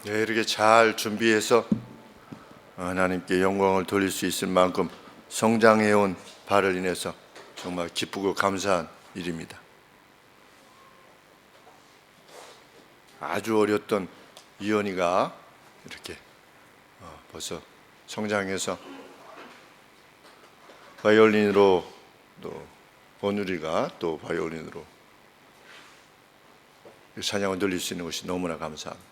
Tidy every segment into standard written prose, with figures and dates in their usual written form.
네, 이렇게 잘 준비해서 하나님께 영광을 돌릴 수 있을 만큼 성장해온 바를 인해서 정말 기쁘고 감사한 일입니다. 아주 어렸던 이현이가 이렇게 벌써 성장해서 바이올린으로, 또 권율이가 또 바이올린으로 찬양을 돌릴 수 있는 것이 너무나 감사합니다.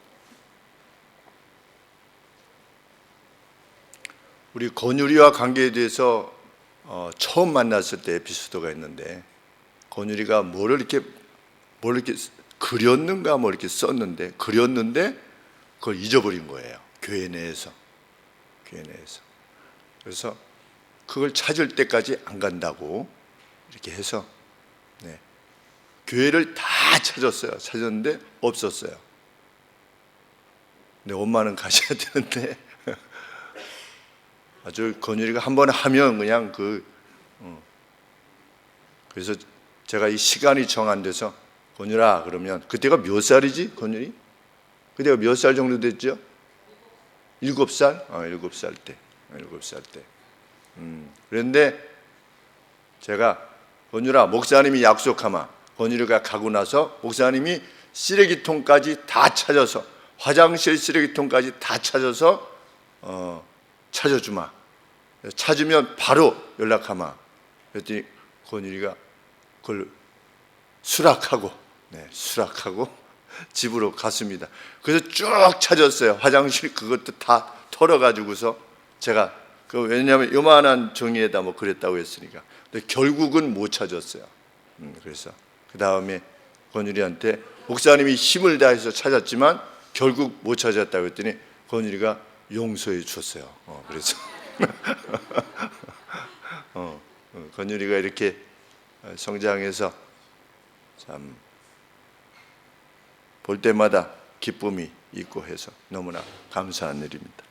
우리 권율이와 관계에 대해서 처음 만났을 때 에피소드가 있는데, 권율이가 뭘 이렇게 그렸는가 이렇게 썼는데, 그걸 잊어버린 거예요. 교회 내에서. 그래서 그걸 찾을 때까지 안 간다고 이렇게 해서 교회를 다 찾았어요. 찾았는데 없었어요. 근데 엄마는 가셔야 되는데 아주 권율이가 한번 하면 그냥 그래서 제가 이 시간이 정 안 돼서, 권율아, 그러면 그때가 몇 살이지? 권율이? 그때가 몇 살 정도 됐죠? 7살? 7살 때. 그런데 제가, 권율아, 목사님이 약속하마. 권율이가 가고 나서 목사님이 쓰레기통까지 다 찾아서, 화장실 쓰레기통까지 다 찾아서 찾아주마. 찾으면 바로 연락하마. 그랬더니 권율이가 그걸 수락하고 집으로 갔습니다. 그래서 쭉 찾았어요. 화장실 그것도 다 털어가지고서 제가 왜냐하면 요만한 종이에다 그랬다고 했으니까. 근데 결국은 못 찾았어요. 그래서 그 다음에 권율이한테 목사님이 힘을 다해서 찾았지만 결국 못 찾았다고 했더니 권율이가 용서해 줬어요. 그래서 권율이가 이렇게 성장해서 참 볼 때마다 기쁨이 있고 해서 너무나 감사한 일입니다.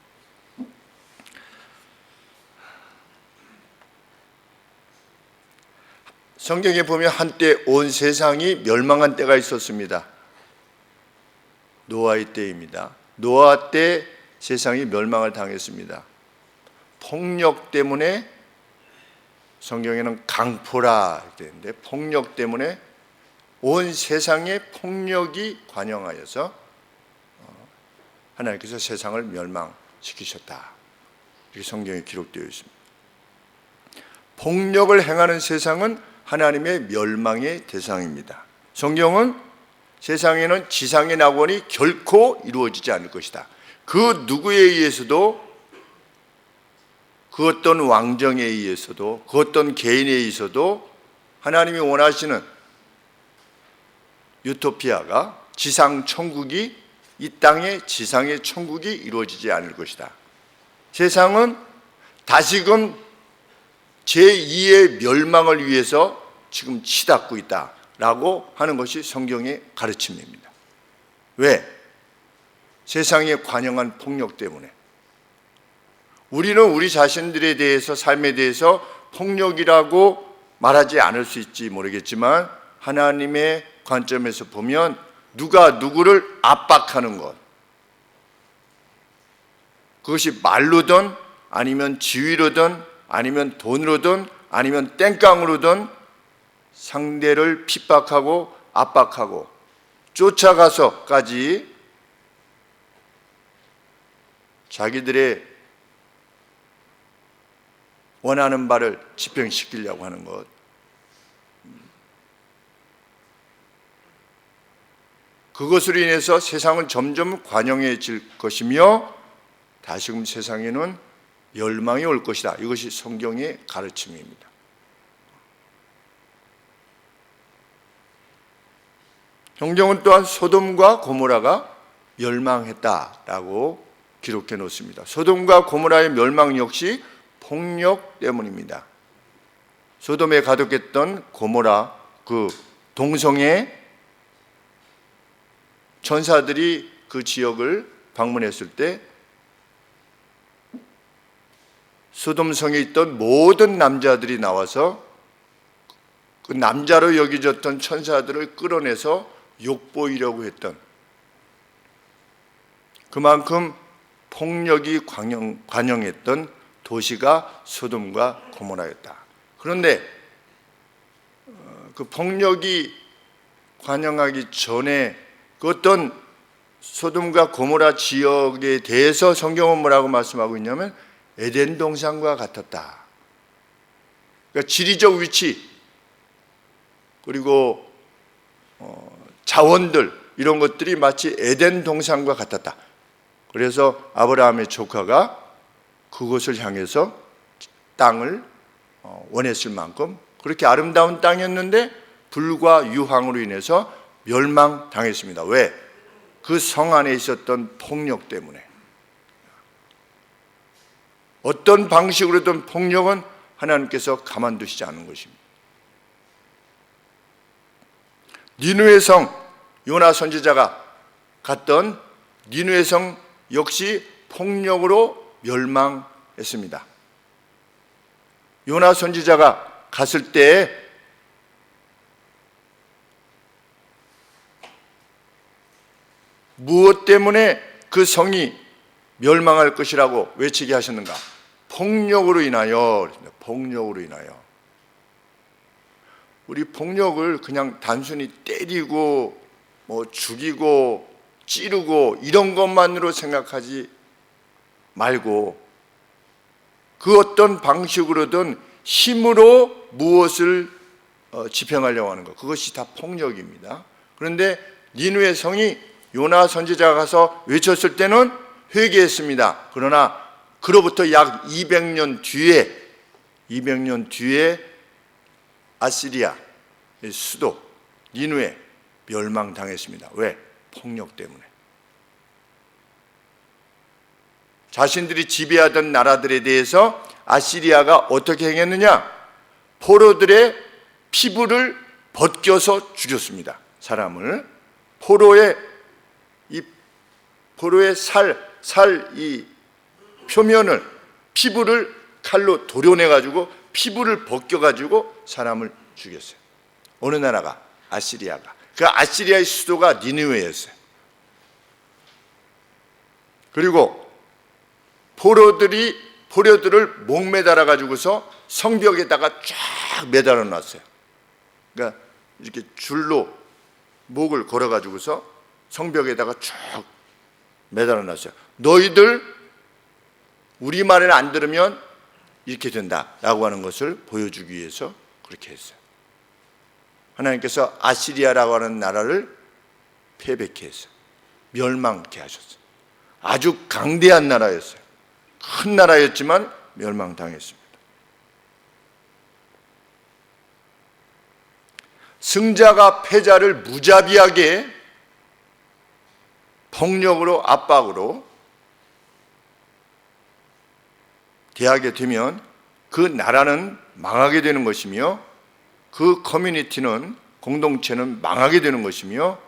성경에 보면 한때 온 세상이 멸망한 때가 있었습니다. 노아의 때입니다. 노아 때 세상이 멸망을 당했습니다. 폭력 때문에, 성경에는 강포라 되는데, 폭력 때문에 온 세상에 폭력이 관영하여서 하나님께서 세상을 멸망시키셨다. 이렇게 성경에 기록되어 있습니다. 폭력을 행하는 세상은 하나님의 멸망의 대상입니다. 성경은 세상에는 지상의 낙원이 결코 이루어지지 않을 것이다. 그 누구에 의해서도, 그 어떤 왕정에 의해서도, 그 어떤 개인에 의해서도 하나님이 원하시는 유토피아가, 지상 천국이, 이 땅의 지상의 천국이 이루어지지 않을 것이다. 세상은 다시금 제2의 멸망을 위해서 지금 치닫고 있다라고 하는 것이 성경의 가르침입니다. 왜? 세상에 관영한 폭력 때문에. 우리는 우리 자신들에 대해서, 삶에 대해서 폭력이라고 말하지 않을 수 있지 모르겠지만, 하나님의 관점에서 보면 누가 누구를 압박하는 것, 그것이 말로든 아니면 지위로든 아니면 돈으로든 아니면 땡깡으로든 상대를 핍박하고 압박하고 쫓아가서까지 자기들의 원하는 바를 집행시키려고 하는 것, 그것으로 인해서 세상은 점점 관영해질 것이며 다시금 세상에는 멸망이 올 것이다. 이것이 성경의 가르침입니다. 성경은 또한 소돔과 고모라가 멸망했다라고 기록해 놓습니다. 소돔과 고모라의 멸망 역시 폭력 때문입니다. 소돔에 가득했던 고모라, 그 동성애 천사들이 그 지역을 방문했을 때 소돔성에 있던 모든 남자들이 나와서 그 남자로 여겨졌던 천사들을 끌어내서 욕보이려고 했던 그만큼 폭력이 관영했던 도시가 소돔과 고모라였다. 그런데 그 폭력이 관영하기 전에 그 어떤 소돔과 고모라 지역에 대해서 성경은 뭐라고 말씀하고 있냐면 에덴 동산과 같았다. 그러니까 지리적 위치 그리고 자원들 이런 것들이 마치 에덴 동산과 같았다. 그래서 아브라함의 조카가 그곳을 향해서 땅을 원했을 만큼 그렇게 아름다운 땅이었는데 불과 유황으로 인해서 멸망당했습니다. 왜? 그 성 안에 있었던 폭력 때문에. 어떤 방식으로든 폭력은 하나님께서 가만두시지 않는 것입니다. 니느웨 성, 요나 선지자가 갔던 니느웨 성 역시 폭력으로 멸망했습니다. 요나 선지자가 갔을 때 무엇 때문에 그 성이 멸망할 것이라고 외치게 하셨는가? 폭력으로 인하여. 폭력으로 인하여. 우리 폭력을 그냥 단순히 때리고 죽이고 찌르고 이런 것만으로 생각하지 말고 그 어떤 방식으로든 힘으로 무엇을 집행하려고 하는 것, 그것이 다 폭력입니다. 그런데 니느웨 성이 요나 선지자가 가서 외쳤을 때는 회개했습니다. 그러나 그로부터 약 200년 뒤에 아시리아의 수도 니느웨 멸망당했습니다. 왜? 폭력 때문에. 자신들이 지배하던 나라들에 대해서 아시리아가 어떻게 행했느냐? 포로들의 피부를 벗겨서 죽였습니다. 사람을. 포로의 이 표면을, 피부를 칼로 도려내가지고 피부를 벗겨가지고 사람을 죽였어요. 어느 나라가? 아시리아가. 그 아시리아의 수도가 니느웨였어요. 그리고 포로들을 목매달아 가지고서 성벽에다가 쫙 매달아 놨어요. 그러니까 이렇게 줄로 목을 걸어 가지고서 성벽에다가 쫙 매달아 놨어요. 너희들 우리 말을 안 들으면 이렇게 된다라고 하는 것을 보여주기 위해서 그렇게 했어요. 하나님께서 아시리아라고 하는 나라를 패배케 했어요. 멸망케 하셨어요. 아주 강대한 나라였어요. 큰 나라였지만 멸망당했습니다. 승자가 패자를 무자비하게 폭력으로 압박으로 대하게 되면 그 나라는 망하게 되는 것이며 그 커뮤니티는, 공동체는 망하게 되는 것이며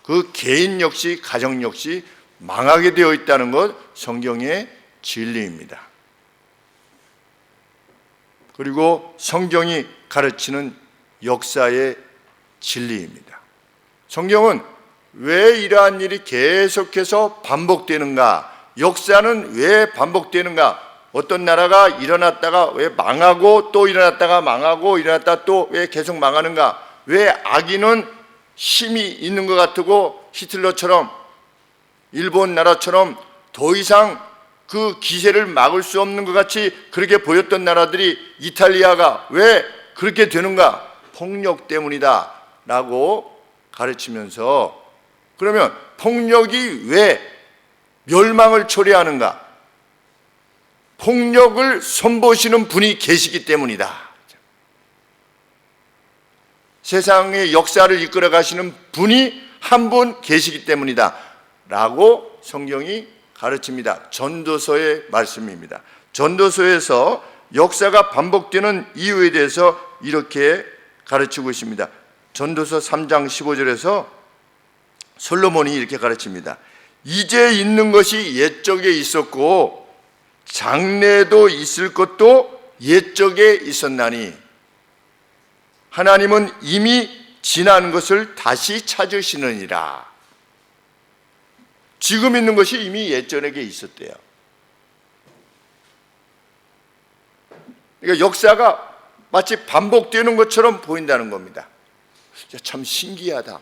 그 개인 역시, 가정 역시 망하게 되어 있다는 것, 성경의 진리입니다. 그리고 성경이 가르치는 역사의 진리입니다. 성경은 왜 이러한 일이 계속해서 반복되는가? 역사는 왜 반복되는가? 어떤 나라가 일어났다가 왜 망하고 또 일어났다가 망하고 일어났다가 또 왜 계속 망하는가? 왜 악인은 힘이 있는 것 같고 히틀러처럼, 일본 나라처럼 더 이상 그 기세를 막을 수 없는 것 같이 그렇게 보였던 나라들이, 이탈리아가 왜 그렇게 되는가? 폭력 때문이다 라고 가르치면서, 그러면 폭력이 왜 멸망을 초래하는가? 폭력을 선보시는 분이 계시기 때문이다. 세상의 역사를 이끌어 가시는 분이 한 분 계시기 때문이다 라고 성경이 가르칩니다. 전도서의 말씀입니다. 전도서에서 역사가 반복되는 이유에 대해서 이렇게 가르치고 있습니다. 전도서 3장 15절에서 솔로몬이 이렇게 가르칩니다. 이제 있는 것이 옛적에 있었고 장래에도 있을 것도 옛적에 있었나니 하나님은 이미 지난 것을 다시 찾으시느니라. 지금 있는 것이 이미 예전에게 있었대요. 그러니까 역사가 마치 반복되는 것처럼 보인다는 겁니다. 참 신기하다.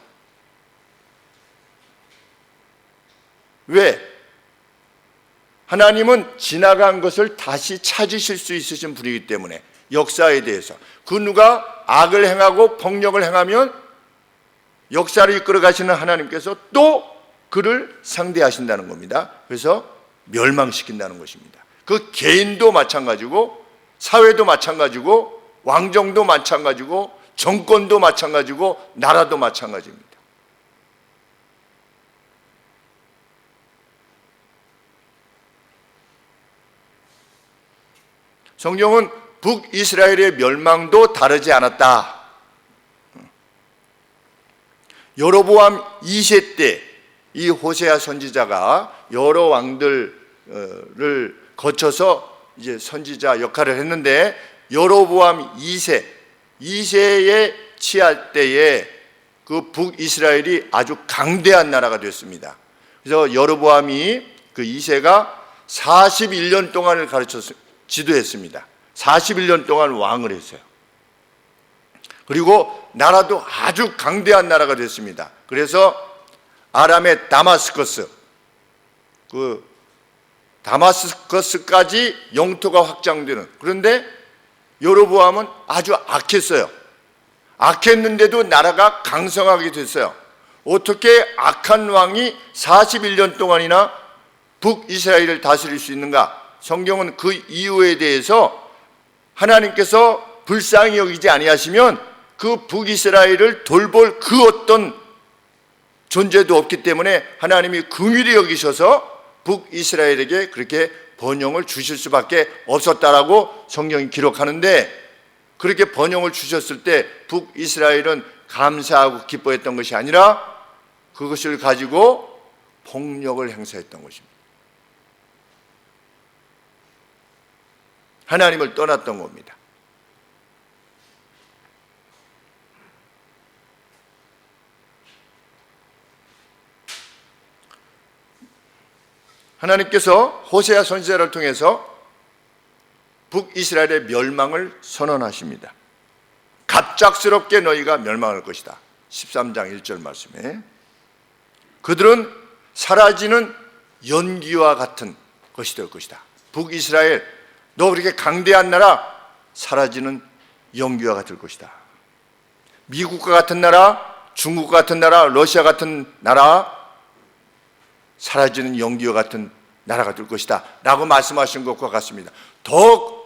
왜? 하나님은 지나간 것을 다시 찾으실 수 있으신 분이기 때문에 역사에 대해서 그 누가 악을 행하고 폭력을 행하면 역사를 이끌어 가시는 하나님께서 또 그를 상대하신다는 겁니다. 그래서 멸망시킨다는 것입니다. 그 개인도 마찬가지고 사회도 마찬가지고 왕정도 마찬가지고 정권도 마찬가지고 나라도 마찬가지입니다. 성경은 북이스라엘의 멸망도 다르지 않았다. 여로보암 2세 때 이 호세아 선지자가 여러 왕들을 거쳐서 이제 선지자 역할을 했는데 여로보암 2세에 취할 때에 그 북이스라엘이 아주 강대한 나라가 됐습니다. 그래서 여로보암이 그 2세가 41년 동안을 지도했습니다. 41년 동안 왕을 했어요. 그리고 나라도 아주 강대한 나라가 됐습니다. 그래서 아람의 다마스커스까지 영토가 확장되는, 그런데 여로보암은 아주 악했어요. 악했는데도 나라가 강성하게 됐어요. 어떻게 악한 왕이 41년 동안이나 북이스라엘을 다스릴 수 있는가? 성경은 그 이유에 대해서 하나님께서 불쌍히 여기지 아니하시면 그 북이스라엘을 돌볼 그 어떤 존재도 없기 때문에 하나님이 긍휼히 여기셔서 북이스라엘에게 그렇게 번영을 주실 수밖에 없었다라고 성경이 기록하는데, 그렇게 번영을 주셨을 때 북이스라엘은 감사하고 기뻐했던 것이 아니라 그것을 가지고 폭력을 행사했던 것입니다. 하나님을 떠났던 겁니다. 하나님께서 호세아 선지자를 통해서 북이스라엘의 멸망을 선언하십니다. 갑작스럽게 너희가 멸망할 것이다. 13장 1절 말씀에 그들은 사라지는 연기와 같은 것이 될 것이다. 북이스라엘, 너 그렇게 강대한 나라 사라지는 연기와 같을 것이다. 미국과 같은 나라, 중국과 같은 나라, 러시아 같은 나라 사라지는 연기와 같은 나라가 될 것이다 라고 말씀하신 것과 같습니다. 더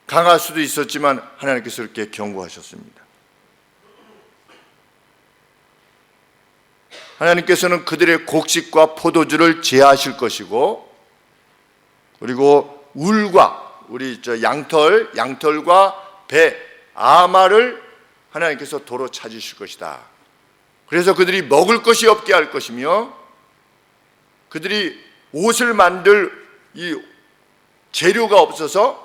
강할 수도 있었지만 하나님께서 이렇게 경고하셨습니다. 하나님께서는 그들의 곡식과 포도주를 제하실 것이고, 그리고 울과 우리 양털과 배, 아마를 하나님께서 도로 찾으실 것이다. 그래서 그들이 먹을 것이 없게 할 것이며, 그들이 옷을 만들 이 재료가 없어서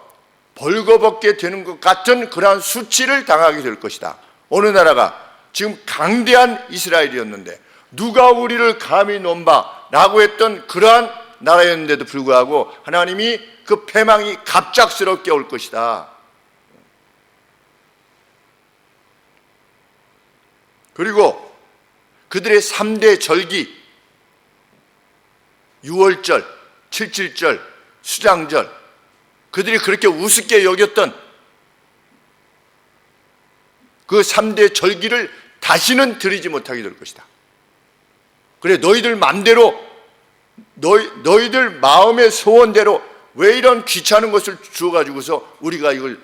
벌거벗게 되는 것 같은 그러한 수치를 당하게 될 것이다. 어느 나라가 지금 강대한 이스라엘이었는데 누가 우리를 감히 논바 라고 했던 그러한 나라였는데도 불구하고 하나님이 그 패망이 갑작스럽게 올 것이다. 그리고 그들의 3대 절기, 유월절, 칠칠절, 수장절, 그들이 그렇게 우습게 여겼던 그 3대 절기를 다시는 드리지 못하게 될 것이다. 그래, 너희들 맘대로, 너희들 마음의 소원대로 왜 이런 귀찮은 것을 주어가지고서 우리가 이걸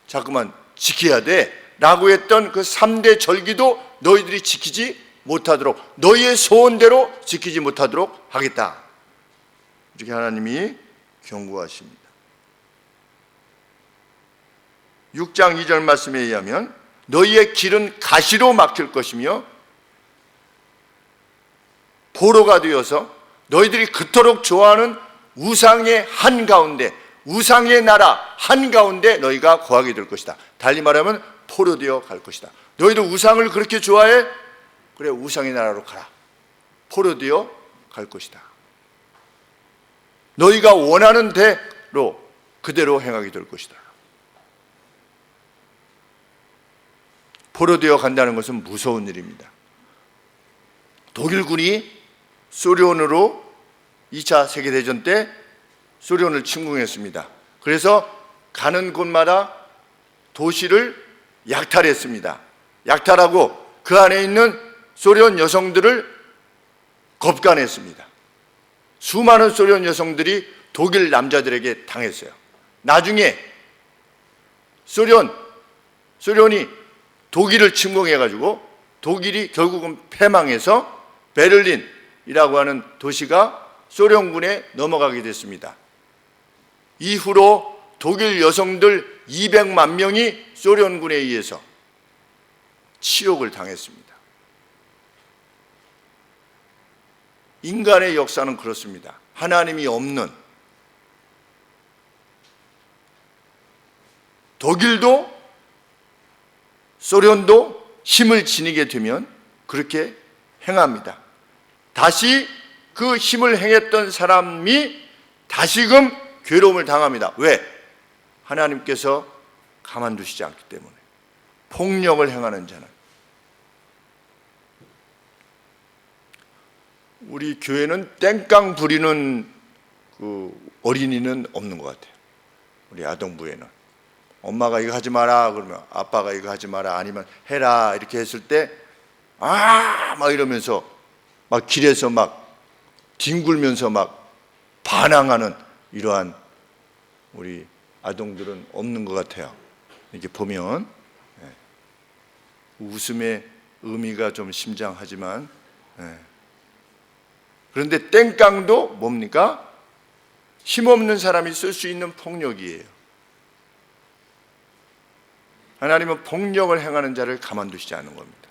자꾸만 지켜야 돼? 라고 했던 그 3대 절기도 너희들이 지키지 못하도록, 너희의 소원대로 지키지 못하도록 하겠다. 이렇게 하나님이 경고하십니다. 6장 2절 말씀에 의하면 너희의 길은 가시로 막힐 것이며 포로가 되어서 너희들이 그토록 좋아하는 우상의 한가운데, 우상의 나라 한가운데 너희가 거하게 될 것이다. 달리 말하면 포로되어 갈 것이다. 너희도 우상을 그렇게 좋아해? 그래, 우상의 나라로 가라. 포로되어 갈 것이다. 너희가 원하는 대로 그대로 행하게 될 것이다. 포로되어 간다는 것은 무서운 일입니다. 독일군이 소련으로 2차 세계대전 때 소련을 침공했습니다. 그래서 가는 곳마다 도시를 약탈했습니다. 약탈하고 그 안에 있는 소련 여성들을 겁간했습니다. 수많은 소련 여성들이 독일 남자들에게 당했어요. 나중에 소련이 독일을 침공해가지고 독일이 결국은 패망해서 베를린이라고 하는 도시가 소련군에 넘어가게 됐습니다. 이후로 독일 여성들 200만 명이 소련군에 의해서 치욕을 당했습니다. 인간의 역사는 그렇습니다. 하나님이 없는, 독일도 소련도 힘을 지니게 되면 그렇게 행합니다. 다시 그 힘을 행했던 사람이 다시금 괴로움을 당합니다. 왜? 하나님께서 가만두시지 않기 때문에. 폭력을 행하는 자는. 우리 교회는 땡깡 부리는 그 어린이는 없는 것 같아요. 우리 아동부에는. 엄마가 이거 하지 마라 그러면 아빠가 이거 하지 마라 아니면 해라 이렇게 했을 때 막 이러면서 막 길에서 막 뒹굴면서 막 반항하는 이러한 우리 아동들은 없는 것 같아요. 이렇게 보면 웃음의 의미가 좀 심장하지만 그런데 땡깡도 뭡니까? 힘없는 사람이 쓸 수 있는 폭력이에요. 하나님은 폭력을 행하는 자를 가만두시지 않는 겁니다.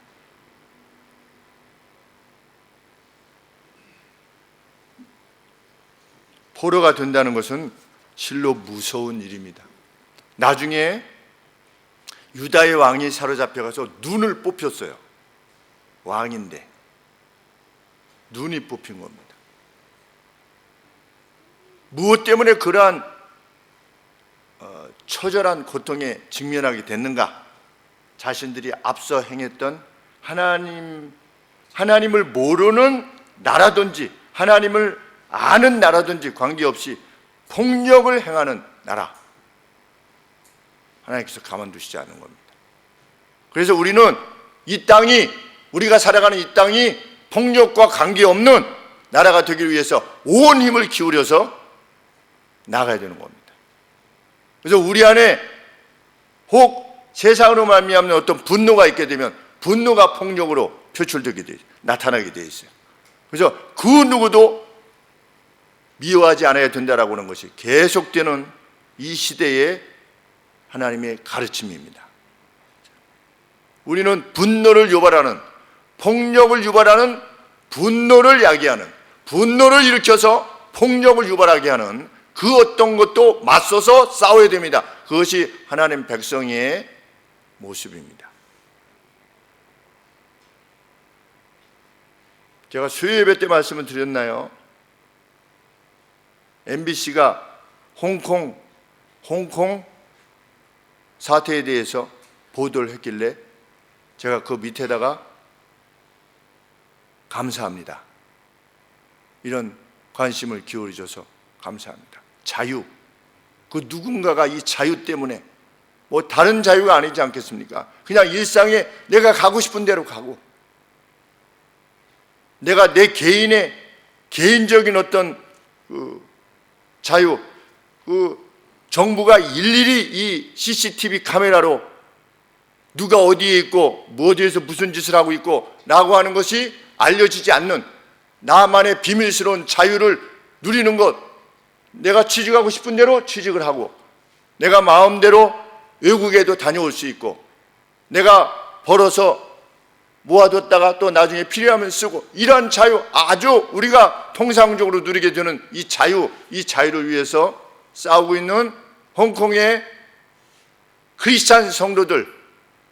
포로가 된다는 것은 실로 무서운 일입니다. 나중에 유다의 왕이 사로잡혀가서 눈을 뽑혔어요. 왕인데 눈이 뽑힌 겁니다. 무엇 때문에 그러한 처절한 고통에 직면하게 됐는가? 자신들이 앞서 행했던 하나님을 모르는 나라든지 하나님을 아는 나라든지 관계없이 폭력을 행하는 나라, 하나님께서 가만두시지 않은 겁니다. 그래서 우리는 이 땅이, 우리가 살아가는 이 땅이 폭력과 관계없는 나라가 되기 위해서 온 힘을 기울여서 나가야 되는 겁니다. 그래서 우리 안에 혹 세상으로 말미암는 어떤 분노가 있게 되면 분노가 폭력으로 표출되게 돼, 나타나게 돼 있어요. 그래서 그 누구도 미워하지 않아야 된다라고 하는 것이 계속되는 이 시대의 하나님의 가르침입니다. 우리는 분노를 유발하는, 폭력을 유발하는, 분노를 야기하는, 분노를 일으켜서 폭력을 유발하게 하는 그 어떤 것도 맞서서 싸워야 됩니다. 그것이 하나님 백성의 모습입니다. 제가 수요예배 때 말씀을 드렸나요? MBC가 홍콩 사태에 대해서 보도를 했길래 제가 그 밑에다가 감사합니다, 이런 관심을 기울여줘서 감사합니다. 자유, 그 누군가가 이 자유 때문에 뭐 다른 자유가 아니지 않겠습니까? 그냥 일상에 내가 가고 싶은 대로 가고, 내가 내 개인의 개인적인 어떤 그 자유, 그 정부가 일일이 이 CCTV 카메라로 누가 어디에 있고 뭐 어디에서 무슨 짓을 하고 있고 라고 하는 것이 알려지지 않는 나만의 비밀스러운 자유를 누리는 것, 내가 취직하고 싶은 대로 취직을 하고 내가 마음대로 외국에도 다녀올 수 있고 내가 벌어서 모아뒀다가 또 나중에 필요하면 쓰고, 이러한 자유, 아주 우리가 통상적으로 누리게 되는 이 자유, 이 자유를 위해서 싸우고 있는 홍콩의 크리스찬 성도들,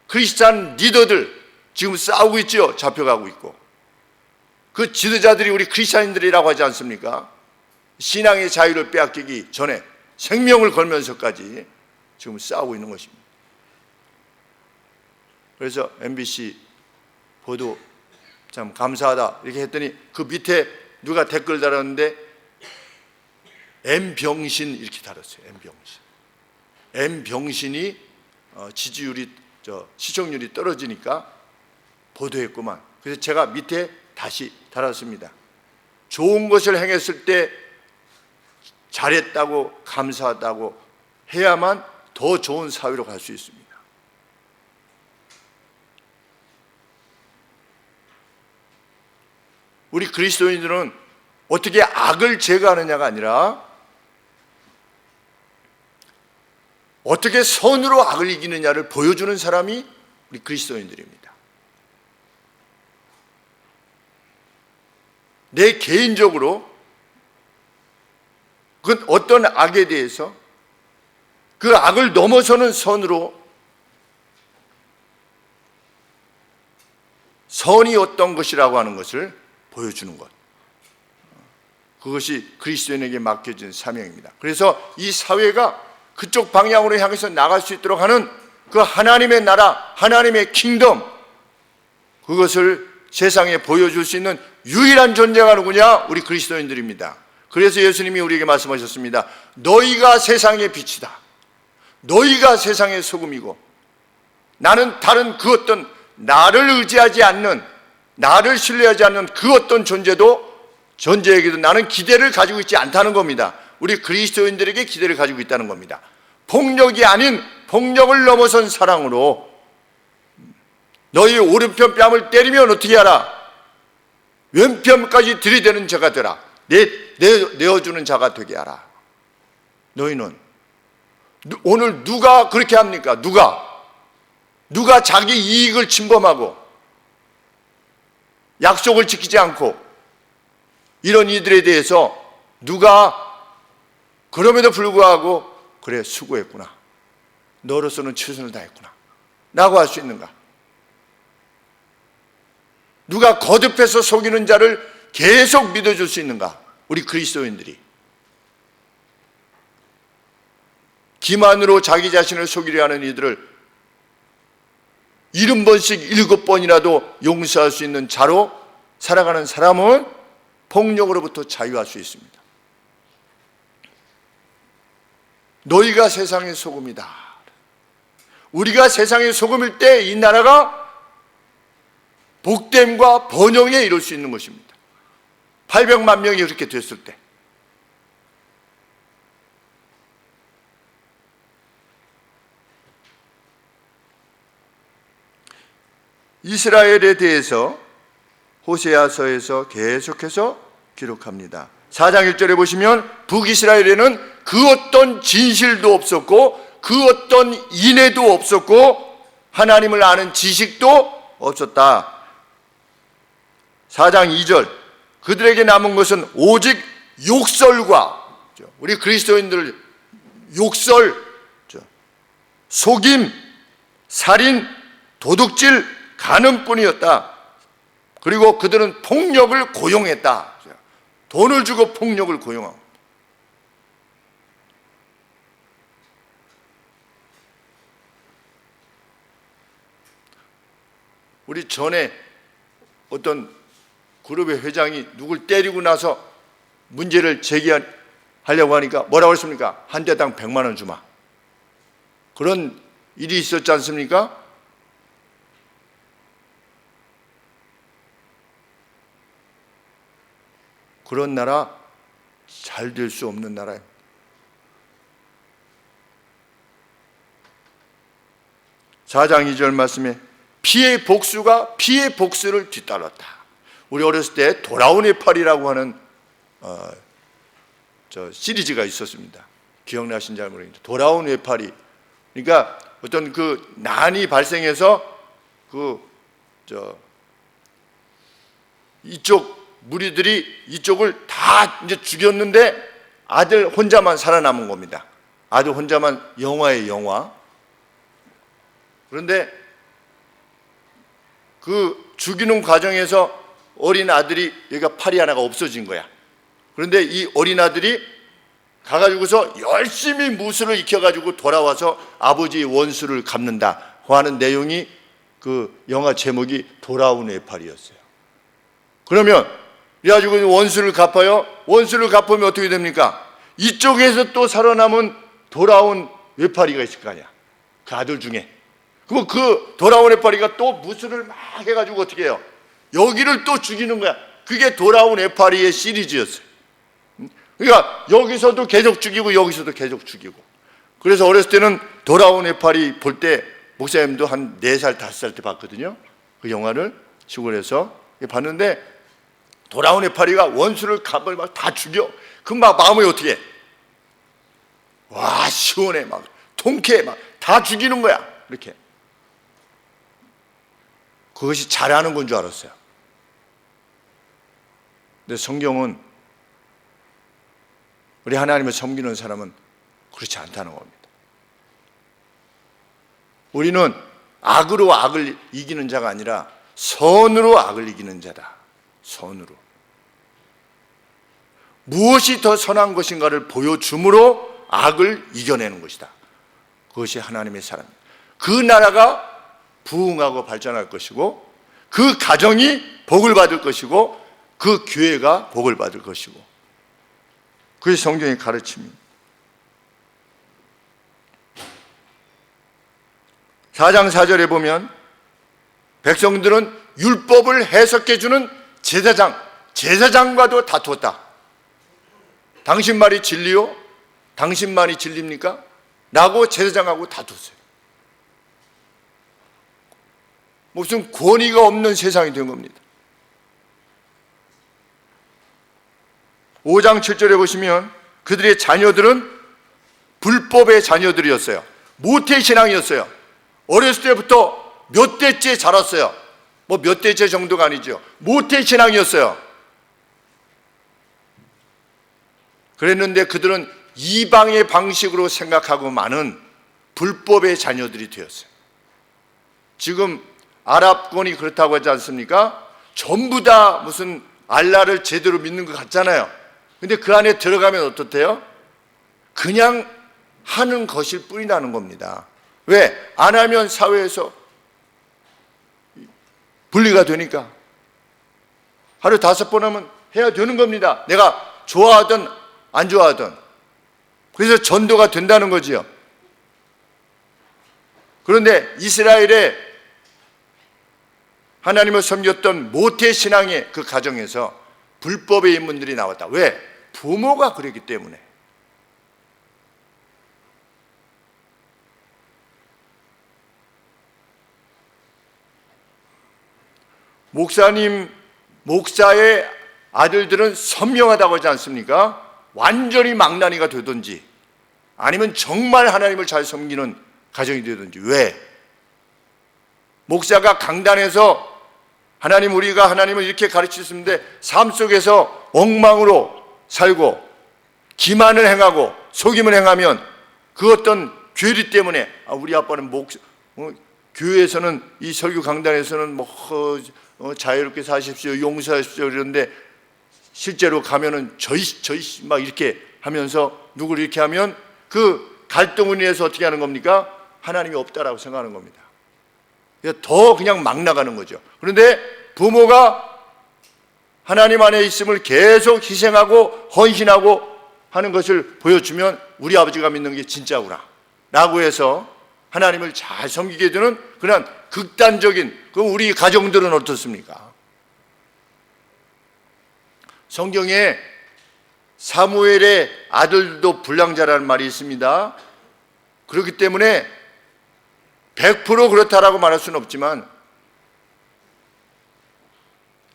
크리스찬 리더들 지금 싸우고 있죠. 잡혀가고 있고. 그 지도자들이 우리 크리스천인들이라고 하지 않습니까? 신앙의 자유를 빼앗기기 전에 생명을 걸면서까지 지금 싸우고 있는 것입니다. 그래서 MBC 보도 참 감사하다 이렇게 했더니 그 밑에 누가 댓글 달았는데 M병신 이렇게 달았어요. M병신이 지지율이 시청률이 떨어지니까 보도했구만. 그래서 제가 밑에 다시 달았습니다. 좋은 것을 행했을 때 잘했다고 감사하다고 해야만 더 좋은 사회로 갈 수 있습니다. 우리 그리스도인들은 어떻게 악을 제거하느냐가 아니라 어떻게 선으로 악을 이기느냐를 보여주는 사람이 우리 그리스도인들입니다. 내 개인적으로 그건 어떤 악에 대해서 그 악을 넘어서는 선으로 선이 어떤 것이라고 하는 것을 보여주는 것. 그것이 그리스도인에게 맡겨진 사명입니다. 그래서 이 사회가 그쪽 방향으로 향해서 나갈 수 있도록 하는 그 하나님의 나라, 하나님의 킹덤, 그것을 세상에 보여줄 수 있는 유일한 존재가 누구냐? 우리 그리스도인들입니다. 그래서 예수님이 우리에게 말씀하셨습니다. 너희가 세상의 빛이다. 너희가 세상의 소금이고 나는 다른 그 어떤 나를 의지하지 않는, 나를 신뢰하지 않는 그 어떤 존재에게도 나는 기대를 가지고 있지 않다는 겁니다. 우리 그리스도인들에게 기대를 가지고 있다는 겁니다. 폭력이 아닌 폭력을 넘어선 사랑으로 너희 오른편 뺨을 때리면 어떻게 하라? 왼편까지 들이대는 자가 되라. 내어주는 자가 되게 하라. 너희는 오늘 누가 그렇게 합니까? 누가 자기 이익을 침범하고 약속을 지키지 않고 이런 이들에 대해서 누가 그럼에도 불구하고 그래 수고했구나, 너로서는 최선을 다했구나 라고 할 수 있는가? 누가 거듭해서 속이는 자를 계속 믿어줄 수 있는가? 우리 그리스도인들이. 기만으로 자기 자신을 속이려 하는 이들을 70번씩 7번이라도 용서할 수 있는 자로 살아가는 사람은 폭력으로부터 자유할 수 있습니다. 너희가 세상의 소금이다. 우리가 세상의 소금일 때 이 나라가 복됨과 번영에 이룰 수 있는 것입니다. 800만 명이 그렇게 됐을 때. 이스라엘에 대해서 호세아서에서 계속해서 기록합니다. 4장 1절에 보시면 북이스라엘에는 그 어떤 진실도 없었고 그 어떤 인애도 없었고 하나님을 아는 지식도 없었다. 4장 2절 그들에게 남은 것은 오직 욕설과, 우리 그리스도인들 욕설, 속임, 살인, 도둑질, 간음뿐이었다. 그리고 그들은 폭력을 고용했다. 돈을 주고 폭력을 고용하고. 우리 전에 어떤 그룹의 회장이 누굴 때리고 나서 문제를 제기하려고 하니까 뭐라고 했습니까? 한 대당 100만 원 주마. 그런 일이 있었지 않습니까? 그런 나라 잘 될 수 없는 나라예요. (4장 2절) 말씀에 피의 복수가 피의 복수를 뒤따랐다. 우리 어렸을 때 돌아온 해파리라고 하는 시리즈가 있었습니다. 기억나신지 잘 모르겠는데 돌아온 해파리. 그러니까 어떤 그 난이 발생해서 이쪽 무리들이 이쪽을 다 이제 죽였는데 아들 혼자만 살아남은 겁니다. 아들 혼자만 영화의 영화. 그런데 그 죽이는 과정에서 어린 아들이 여기가 팔이 하나가 없어진 거야. 그런데 이 어린 아들이 가가지고서 열심히 무술을 익혀가지고 돌아와서 아버지의 원수를 갚는다고 하는 내용이 그 영화 제목이 돌아온 외팔이었어요. 그러면 그래가지고 원수를 갚아요. 원수를 갚으면 어떻게 됩니까? 이쪽에서 또 살아남은 돌아온 외팔이가 있을 거 아니야. 그 아들 중에. 그럼 그 돌아온 외팔이가 또 무술을 막 해가지고 어떻게 해요? 여기를 또 죽이는 거야. 그게 돌아온 외팔이의 시리즈였어요. 그러니까 여기서도 계속 죽이고 여기서도 계속 죽이고. 그래서 어렸을 때는 돌아온 외팔이 볼 때 목사님도 한 4살, 5살 때 봤거든요. 그 영화를 시골에서 봤는데 돌아온 외팔이가 원수를 갑을 막 다 죽여. 그 막 마음이 어떻게 해? 와, 시원해. 막 통쾌해. 막 다 죽이는 거야. 이렇게. 그것이 잘하는 건 줄 알았어요. 근데 성경은 우리 하나님을 섬기는 사람은 그렇지 않다는 겁니다. 우리는 악으로 악을 이기는 자가 아니라 선으로 악을 이기는 자다. 선으로. 무엇이 더 선한 것인가를 보여줌으로 악을 이겨내는 것이다. 그것이 하나님의 사랑입니다. 그 나라가 부흥하고 발전할 것이고 그 가정이 복을 받을 것이고 그 교회가 복을 받을 것이고 그게 성경의 가르침입니다. 4장 4절에 보면 백성들은 율법을 해석해주는 제사장과도 다투었다. 당신 말이 진리요? 당신 말이 진리입니까? 라고 제사장하고 다투었어요. 무슨 권위가 없는 세상이 된 겁니다. 5장 7절에 보시면 그들의 자녀들은 불법의 자녀들이었어요. 모태신앙이었어요. 어렸을 때부터 몇 대째 자랐어요. 뭐 몇 대째 정도가 아니죠. 모태신앙이었어요. 그랬는데 그들은 이방의 방식으로 생각하고 많은 불법의 자녀들이 되었어요. 지금 아랍권이 그렇다고 하지 않습니까? 전부 다 무슨 알라를 제대로 믿는 것 같잖아요. 근데 그 안에 들어가면 어떻대요? 그냥 하는 것일 뿐이라는 겁니다. 왜? 안 하면 사회에서 분리가 되니까. 하루 5번 하면 해야 되는 겁니다. 내가 좋아하든 안 좋아하든. 그래서 전도가 된다는 거지요. 그런데 이스라엘에 하나님을 섬겼던 모태신앙의 그 가정에서 불법의 인물들이 나왔다. 왜? 부모가 그랬기 때문에. 목사의 아들들은 선명하다고 하지 않습니까? 완전히 망나니가 되든지 아니면 정말 하나님을 잘 섬기는 가정이 되든지. 왜? 목사가 강단에서 우리가 하나님을 이렇게 가르치셨는데 삶 속에서 엉망으로 살고 기만을 행하고 속임을 행하면 그 어떤 괴리 때문에 우리 아빠는 교회에서는 이 설교 강단에서는 자유롭게 사십시오, 용서하십시오 이러는데 실제로 가면은 저희 막 이렇게 하면서 누구를 이렇게 하면 그 갈등을 인해서 어떻게 하는 겁니까? 하나님이 없다라고 생각하는 겁니다. 더 그냥 막 나가는 거죠. 그런데 부모가 하나님 안에 있음을 계속 희생하고 헌신하고 하는 것을 보여주면 우리 아버지가 믿는 게 진짜구나 라고 해서 하나님을 잘 섬기게 되는 그런 극단적인. 그럼 우리 가정들은 어떻습니까? 성경에 사무엘의 아들도 불량자라는 말이 있습니다. 그렇기 때문에 100% 그렇다라고 말할 수는 없지만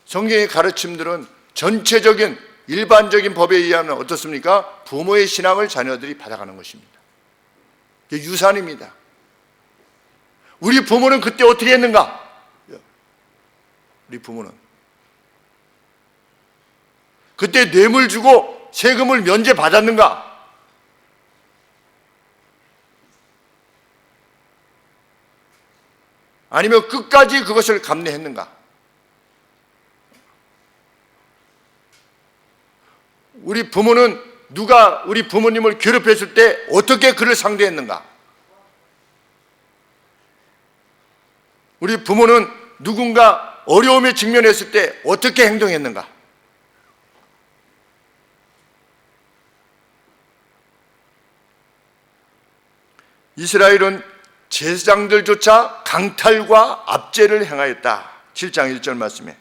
성경의 가르침들은 전체적인 일반적인 법에 의하면 어떻습니까? 부모의 신앙을 자녀들이 받아가는 것입니다. 이게 유산입니다. 우리 부모는 그때 어떻게 했는가? 우리 부모는 그때 뇌물 주고 세금을 면제 받았는가? 아니면 끝까지 그것을 감내했는가? 우리 부모는 누가 우리 부모님을 괴롭혔을 때 어떻게 그를 상대했는가? 우리 부모는 누군가 어려움에 직면했을 때 어떻게 행동했는가? 이스라엘은 제사장들조차 강탈과 압제를 행하였다. 7장 1절 말씀에.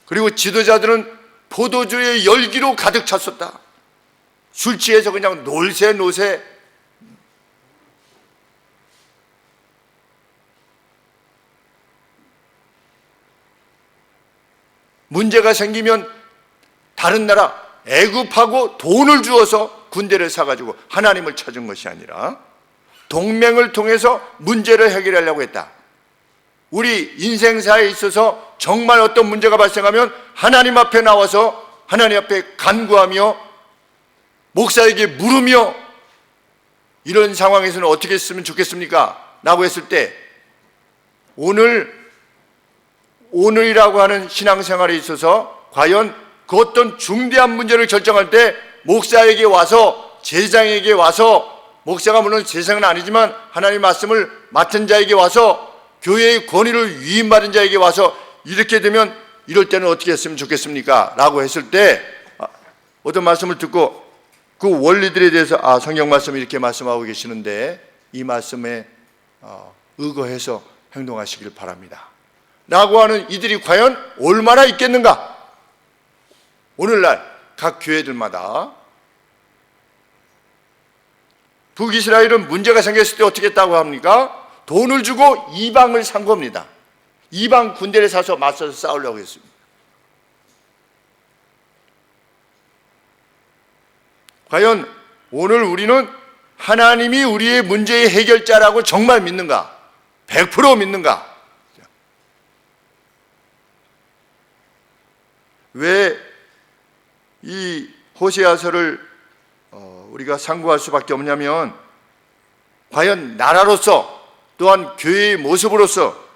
그리고 지도자들은 포도주의 열기로 가득 찼었다. 술 취해서 그냥 놀새 문제가 생기면 다른 나라 애굽하고 돈을 주어서 군대를 사가지고 하나님을 찾은 것이 아니라 동맹을 통해서 문제를 해결하려고 했다. 우리 인생사에 있어서 정말 어떤 문제가 발생하면 하나님 앞에 나와서 하나님 앞에 간구하며 목사에게 물으며 이런 상황에서는 어떻게 했으면 좋겠습니까? 라고 했을 때 오늘이라고 하는 신앙생활에 있어서 과연 그 어떤 중대한 문제를 결정할 때 목사에게 와서 제사장에게 와서 목사가 물론 제사장은 아니지만 하나님의 말씀을 맡은 자에게 와서 교회의 권위를 위임받은 자에게 와서 이렇게 되면 이럴 때는 어떻게 했으면 좋겠습니까? 라고 했을 때 어떤 말씀을 듣고 그 원리들에 대해서 성경 말씀이 이렇게 말씀하고 계시는데 이 말씀에 의거해서 행동하시길 바랍니다. 라고 하는 이들이 과연 얼마나 있겠는가? 오늘날 각 교회들마다 북이스라엘은 문제가 생겼을 때 어떻게 했다고 합니까? 돈을 주고 이방을 산 겁니다. 이방 군대를 사서 맞서서 싸우려고 했습니다. 과연 오늘 우리는 하나님이 우리의 문제의 해결자라고 정말 믿는가? 100% 믿는가? 왜 이 호세아서를 우리가 상고할 수밖에 없냐면 과연 나라로서 또한 교회의 모습으로서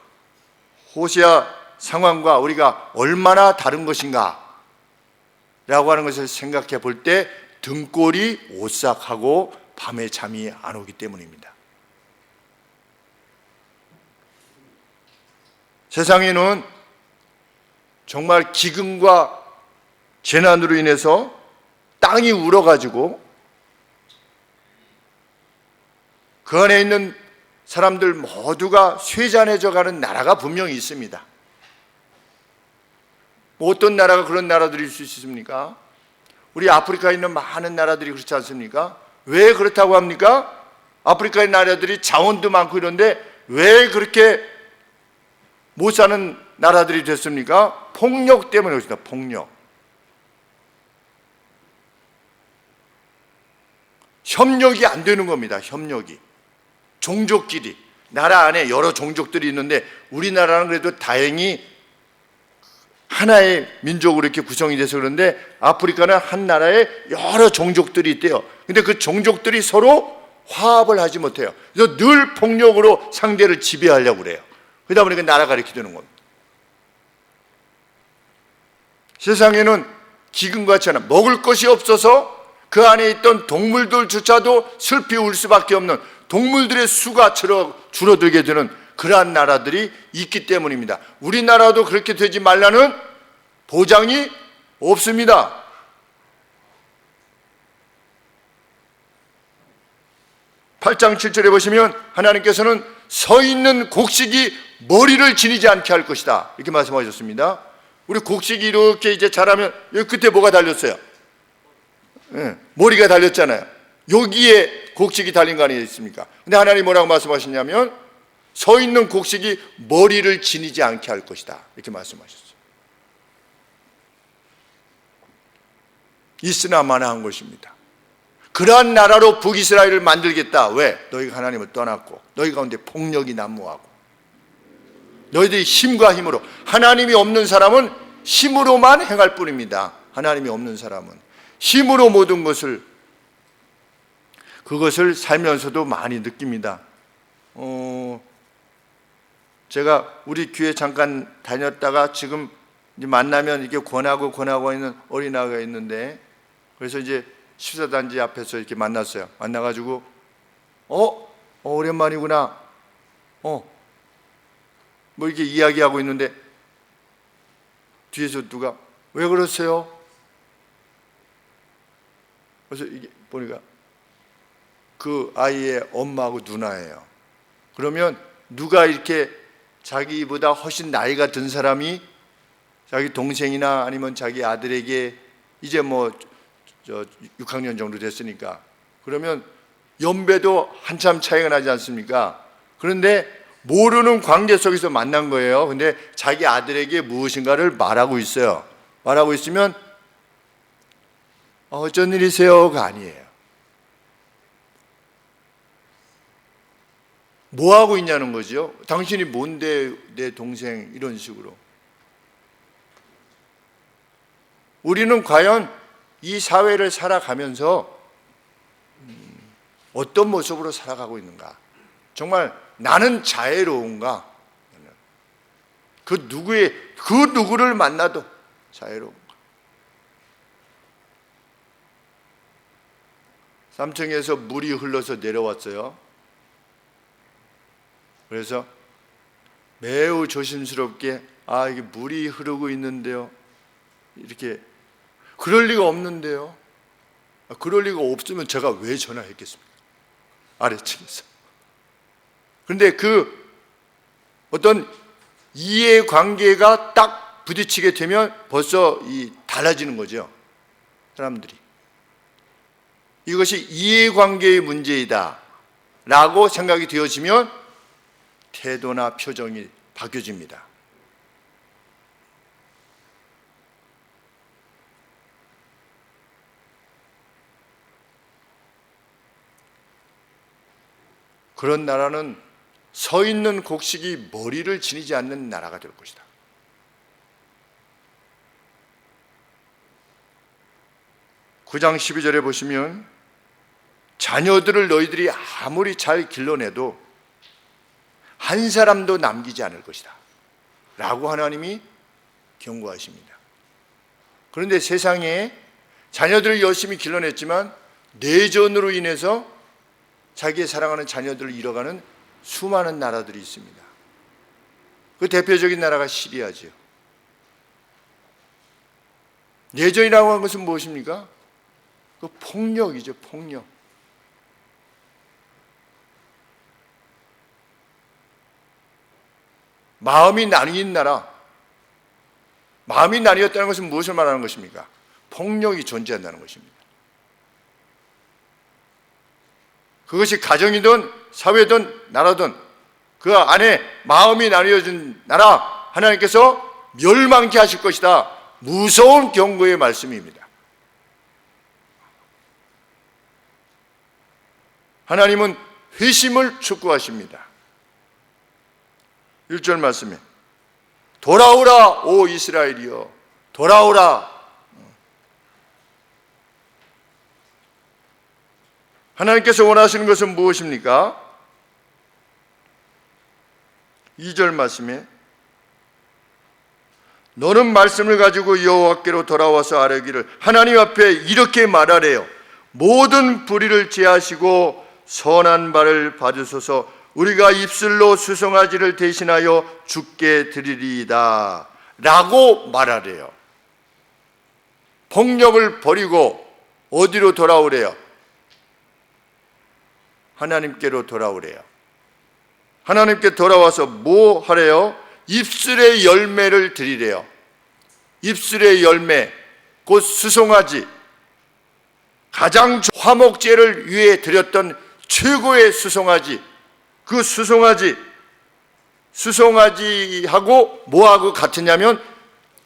호세아 상황과 우리가 얼마나 다른 것인가 라고 하는 것을 생각해 볼 때 등골이 오싹하고 밤에 잠이 안 오기 때문입니다. 세상에는 정말 기근과 재난으로 인해서 땅이 울어가지고 그 안에 있는 사람들 모두가 쇠잔해져 가는 나라가 분명히 있습니다. 어떤 나라가 그런 나라들일 수 있습니까? 우리 아프리카에 있는 많은 나라들이 그렇지 않습니까? 왜 그렇다고 합니까? 아프리카의 나라들이 자원도 많고 이런데 왜 그렇게 못 사는 나라들이 됐습니까? 폭력 때문에 그렇습니다. 폭력. 협력이 안 되는 겁니다. 협력이. 종족끼리. 나라 안에 여러 종족들이 있는데 우리나라는 그래도 다행히 하나의 민족으로 이렇게 구성이 돼서 그런데 아프리카는 한 나라에 여러 종족들이 있대요. 근데 그 종족들이 서로 화합을 하지 못해요. 그래서 늘 폭력으로 상대를 지배하려고 그래요. 그러다 보니까 나라가 이렇게 되는 겁니다. 세상에는 기근과 재난, 먹을 것이 없어서 그 안에 있던 동물들조차도 슬피 울 수밖에 없는 동물들의 수가 줄어들게 되는 그러한 나라들이 있기 때문입니다. 우리나라도 그렇게 되지 말라는 보장이 없습니다. (8장 7절에) 보시면 하나님께서는 서 있는 곡식이 머리를 지니지 않게 할 것이다 이렇게 말씀하셨습니다. 우리 곡식이 이렇게 이제 자라면 여기 끝에 뭐가 달렸어요? 머리가 달렸잖아요. 여기에 곡식이 달린 거 아니겠습니까? 근데 하나님이 뭐라고 말씀하시냐면 서 있는 곡식이 머리를 지니지 않게 할 것이다 이렇게 말씀하셨어요. 있으나 마나한 것입니다. 그러한 나라로 북이스라엘을 만들겠다. 왜? 너희가 하나님을 떠났고 너희 가운데 폭력이 난무하고 너희들이 힘과 힘으로, 하나님이 없는 사람은 힘으로만 행할 뿐입니다. 하나님이 없는 사람은 힘으로 모든 것을, 그것을 살면서도 많이 느낍니다. 제가 우리 교회 잠깐 다녔다가 지금 만나면 이렇게 권하고 있는 어린아이가 있는데 그래서 이제 14단지 앞에서 이렇게 만났어요. 만나가지고 오랜만이구나. 뭐 이렇게 이야기하고 있는데 뒤에서 누가 왜 그러세요? 그래서 이게 보니까 그 아이의 엄마하고 누나예요. 그러면 누가 이렇게 자기보다 훨씬 나이가 든 사람이 자기 동생이나 아니면 자기 아들에게 이제 6학년 정도 됐으니까 그러면 연배도 한참 차이가 나지 않습니까? 그런데 모르는 관계 속에서 만난 거예요. 근데 자기 아들에게 무엇인가를 말하고 있어요. 말하고 있으면 어쩐 일이세요가 아니에요. 뭐 하고 있냐는 거죠. 당신이 뭔데 내 동생, 이런 식으로. 우리는 과연 이 사회를 살아가면서 어떤 모습으로 살아가고 있는가? 정말 나는 자애로운가? 그 누구를 만나도 자애로운가? 3층에서 물이 흘러서 내려왔어요. 그래서 매우 조심스럽게 이게 물이 흐르고 있는데요. 이렇게 그럴 리가 없는데요. 그럴 리가 없으면 제가 왜 전화했겠습니까? 아래층에서. 그런데 그 어떤 이해관계가 딱 부딪히게 되면 벌써 달라지는 거죠. 사람들이. 이것이 이해관계의 문제이다 라고 생각이 되어지면 태도나 표정이 바뀌어집니다. 그런 나라는 서 있는 곡식이 머리를 지니지 않는 나라가 될 것이다. (9장 12절에) 보시면 자녀들을 너희들이 아무리 잘 길러내도 한 사람도 남기지 않을 것이다 라고 하나님이 경고하십니다. 그런데 세상에 자녀들을 열심히 길러냈지만 내전으로 인해서 자기의 사랑하는 자녀들을 잃어가는 수많은 나라들이 있습니다. 그 대표적인 나라가 시리아죠. 내전이라고 하는 것은 무엇입니까? 그 폭력이죠, 폭력. 마음이 나뉜 나라. 마음이 나뉘었다는 것은 무엇을 말하는 것입니까? 폭력이 존재한다는 것입니다. 그것이 가정이든 사회든 나라든 그 안에 마음이 나뉘어진 나라 하나님께서 멸망케 하실 것이다. 무서운 경고의 말씀입니다. 하나님은 회심을 촉구하십니다. 1절 말씀에 돌아오라 오 이스라엘이여 돌아오라. 하나님께서 원하시는 것은 무엇입니까? 2절 말씀에 너는 말씀을 가지고 여호와께로 돌아와서 아뢰기를 하나님 앞에 이렇게 말하래요. 모든 불의를 제하시고 선한 발을 받으소서. 우리가 입술로 수송아지를 대신하여 주께 드리리이다 라고 말하래요. 폭력을 버리고 어디로 돌아오래요? 하나님께로 돌아오래요. 하나님께 돌아와서 뭐 하래요? 입술의 열매를 드리래요. 입술의 열매, 곧 수송아지, 가장 화목제를 위해 드렸던 최고의 수송아지, 그 수송아지하고 뭐하고 같으냐면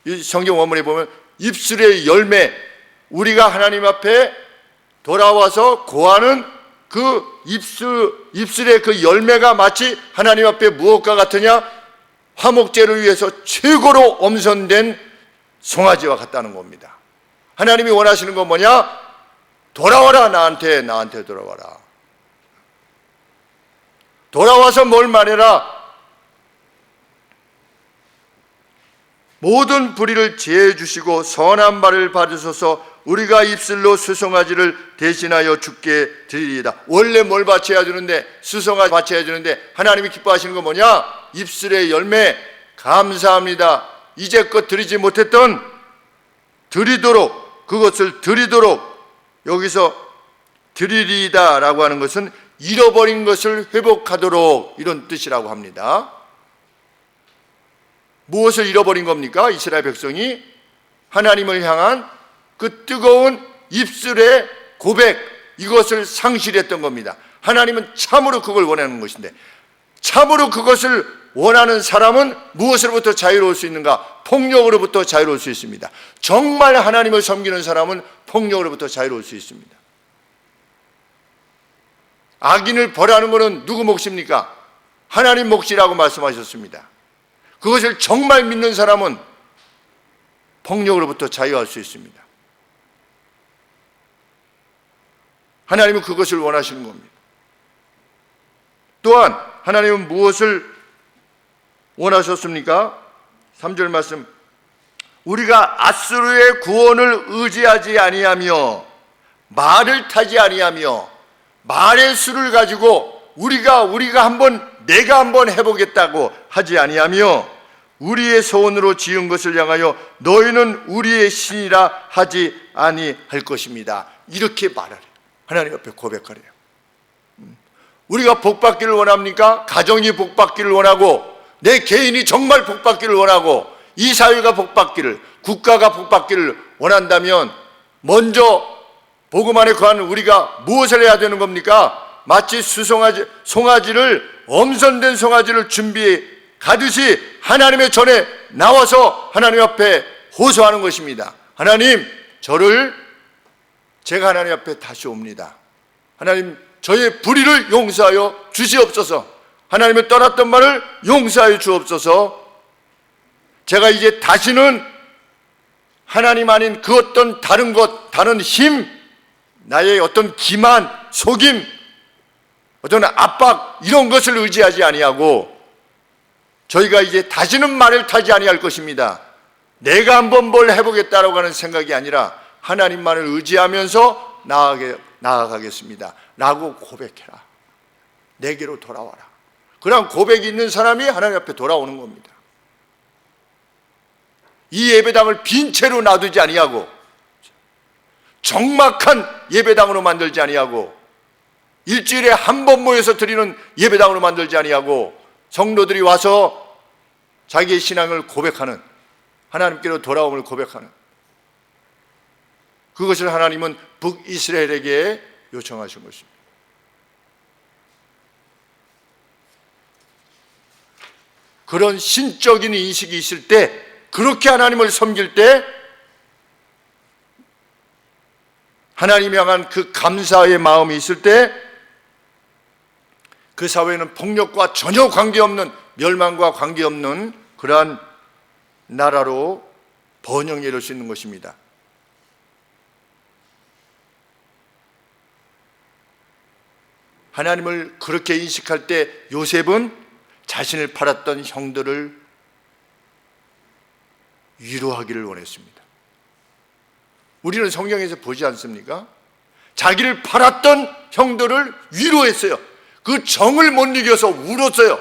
이 성경 원문에 보면 입술의 열매, 우리가 하나님 앞에 돌아와서 고하는 그 입술의 그 열매가 마치 하나님 앞에 무엇과 같으냐? 화목제를 위해서 최고로 엄선된 송아지와 같다는 겁니다. 하나님이 원하시는 건 뭐냐? 돌아와라, 나한테 돌아와라. 돌아와서 뭘 말해라? 모든 불의를 제해 주시고 선한 발을 받으소서. 우리가 입술로 수송아지를 대신하여 주께 드리리이다. 원래 뭘 바쳐야 되는데, 수송아지 바쳐야 되는데 하나님이 기뻐하시는 건 뭐냐? 입술의 열매, 감사합니다. 이제껏 드리지 못했던 드리도록, 그것을 드리도록, 여기서 드리리이다 라고 하는 것은 잃어버린 것을 회복하도록, 이런 뜻이라고 합니다. 무엇을 잃어버린 겁니까? 이스라엘 백성이 하나님을 향한 그 뜨거운 입술의 고백, 이것을 상실했던 겁니다. 하나님은 참으로 그걸 원하는 것인데, 참으로 그것을 원하는 사람은 무엇으로부터 자유로울 수 있는가? 폭력으로부터 자유로울 수 있습니다. 정말 하나님을 섬기는 사람은 폭력으로부터 자유로울 수 있습니다. 악인을 벌하는 것은 누구 몫입니까? 하나님 몫이라고 말씀하셨습니다. 그것을 정말 믿는 사람은 폭력으로부터 자유할 수 있습니다. 하나님은 그것을 원하시는 겁니다. 또한 하나님은 무엇을 원하셨습니까? 3절 말씀, 우리가 앗수르의 구원을 의지하지 아니하며 말을 타지 아니하며 말의 수를 가지고 우리가 한번, 내가 한번 해보겠다고 하지 아니하며 우리의 소원으로 지은 것을 향하여 너희는 우리의 신이라 하지 아니할 것입니다. 이렇게 말하래요. 하나님 앞에 고백하래요. 우리가 복받기를 원합니까? 가정이 복받기를 원하고, 내 개인이 정말 복받기를 원하고, 이 사회가 복받기를, 국가가 복받기를 원한다면 먼저 복음 안에 거하는 우리가 무엇을 해야 되는 겁니까? 마치 송아지를, 엄선된 송아지를 준비해 가듯이 하나님의 전에 나와서 하나님 앞에 호소하는 것입니다. 하나님, 제가 하나님 앞에 다시 옵니다. 하나님, 저의 불의를 용서하여 주시옵소서. 하나님의 떠났던 말을 용서하여 주옵소서. 제가 이제 다시는 하나님 아닌 그 어떤 다른 것, 다른 힘, 나의 어떤 기만, 속임, 어떤 압박, 이런 것을 의지하지 아니하고, 저희가 이제 다시는 말을 타지 아니할 것입니다. 내가 한번 뭘 해보겠다라고 하는 생각이 아니라 하나님만을 의지하면서 나아가겠습니다 라고 고백해라. 내게로 돌아와라. 그런 고백이 있는 사람이 하나님 앞에 돌아오는 겁니다. 이 예배당을 빈 채로 놔두지 아니하고, 적막한 예배당으로 만들지 아니하고, 일주일에 한 번 모여서 드리는 예배당으로 만들지 아니하고, 성도들이 와서 자기의 신앙을 고백하는, 하나님께로 돌아옴을 고백하는, 그것을 하나님은 북이스라엘에게 요청하신 것입니다. 그런 신적인 인식이 있을 때, 그렇게 하나님을 섬길 때, 하나님 향한 그 감사의 마음이 있을 때, 그 사회는 폭력과 전혀 관계없는, 멸망과 관계없는 그러한 나라로 번영해 이룰 수 있는 것입니다. 하나님을 그렇게 인식할 때 요셉은 자신을 팔았던 형들을 위로하기를 원했습니다. 우리는 성경에서 보지 않습니까? 자기를 팔았던 형들을 위로했어요. 그 정을 못 이겨서 울었어요.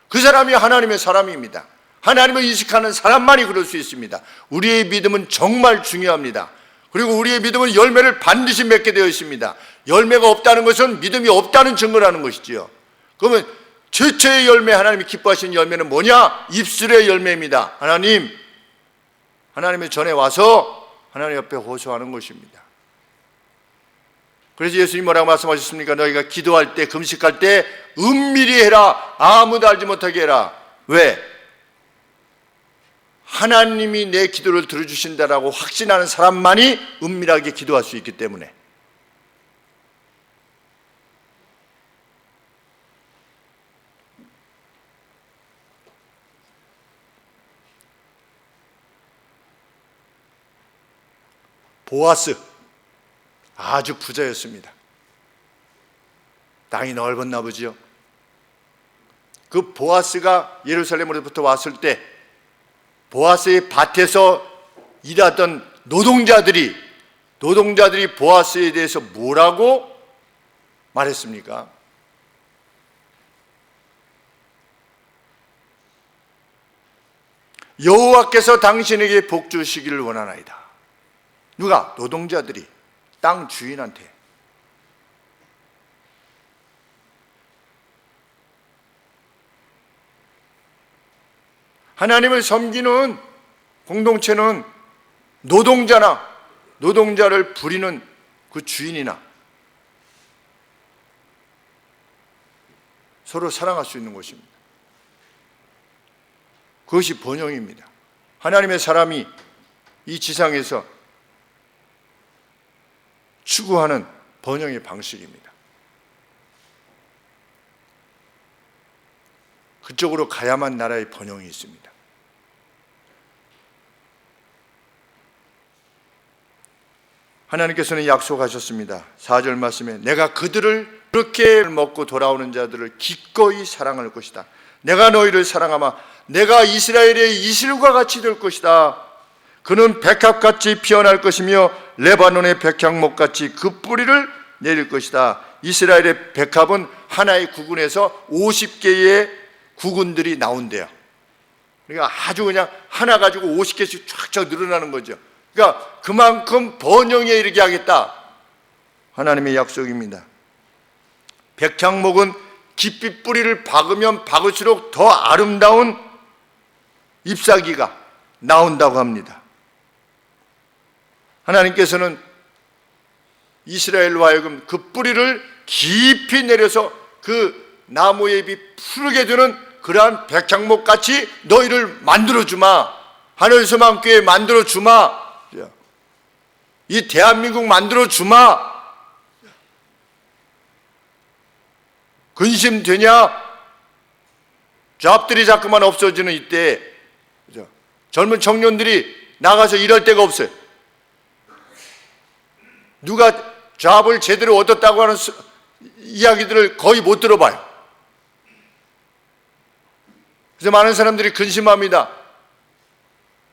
그 사람이 하나님의 사람입니다. 하나님을 인식하는 사람만이 그럴 수 있습니다. 우리의 믿음은 정말 중요합니다. 그리고 우리의 믿음은 열매를 반드시 맺게 되어 있습니다. 열매가 없다는 것은 믿음이 없다는 증거라는 것이지요. 그러면 최초의 열매, 하나님이 기뻐하시는 열매는 뭐냐? 입술의 열매입니다. 하나님의 전에 와서 하나님 옆에 호소하는 것입니다. 그래서 예수님 뭐라고 말씀하셨습니까? 너희가 기도할 때, 금식할 때 은밀히 해라. 아무도 알지 못하게 해라. 왜? 하나님이 내 기도를 들어주신다라고 확신하는 사람만이 은밀하게 기도할 수 있기 때문에. 보아스, 아주 부자였습니다. 땅이 넓었나 보지요. 그 보아스가 예루살렘으로부터 왔을 때 보아스의 밭에서 일하던 노동자들이 노동자들이 보아스에 대해서 뭐라고 말했습니까? 여호와께서 당신에게 복 주시기를 원하나이다. 누가? 노동자들이 땅 주인한테. 하나님을 섬기는 공동체는 노동자를 부리는 그 주인이나 서로 사랑할 수 있는 것입니다. 그것이 번영입니다. 하나님의 사람이 이 지상에서 추구하는 번영의 방식입니다. 그쪽으로 가야만 나라의 번영이 있습니다. 하나님께서는 약속하셨습니다. 4절 말씀에 내가 그들을 그렇게 먹고 돌아오는 자들을 기꺼이 사랑할 것이다. 내가 너희를 사랑하마 내가 이스라엘의 이슬과 같이 될 것이다. 그는 백합같이 피어날 것이며 레바논의 백향목같이 그 뿌리를 내릴 것이다. 이스라엘의 백합은 하나의 구근에서 50개의 구근들이 나온대요. 그러니까 아주 그냥 하나 가지고 50개씩 쫙쫙 늘어나는 거죠. 그러니까 그만큼 번영에 이르게 하겠다. 하나님의 약속입니다. 백향목은 깊이 뿌리를 박으면 박을수록 더 아름다운 잎사귀가 나온다고 합니다. 하나님께서는 이스라엘로 하여금 그 뿌리를 깊이 내려서 그 나무의 잎이 푸르게 되는 그러한 백향목같이 너희를 만들어주마. 하늘서만 교회 만들어주마. 이 대한민국 만들어주마. 근심되냐? 잡들이 자꾸만 없어지는 이때 젊은 청년들이 나가서 일할 데가 없어요. 누가 잡을 제대로 얻었다고 하는 이야기들을 거의 못 들어봐요. 그래서 많은 사람들이 근심합니다.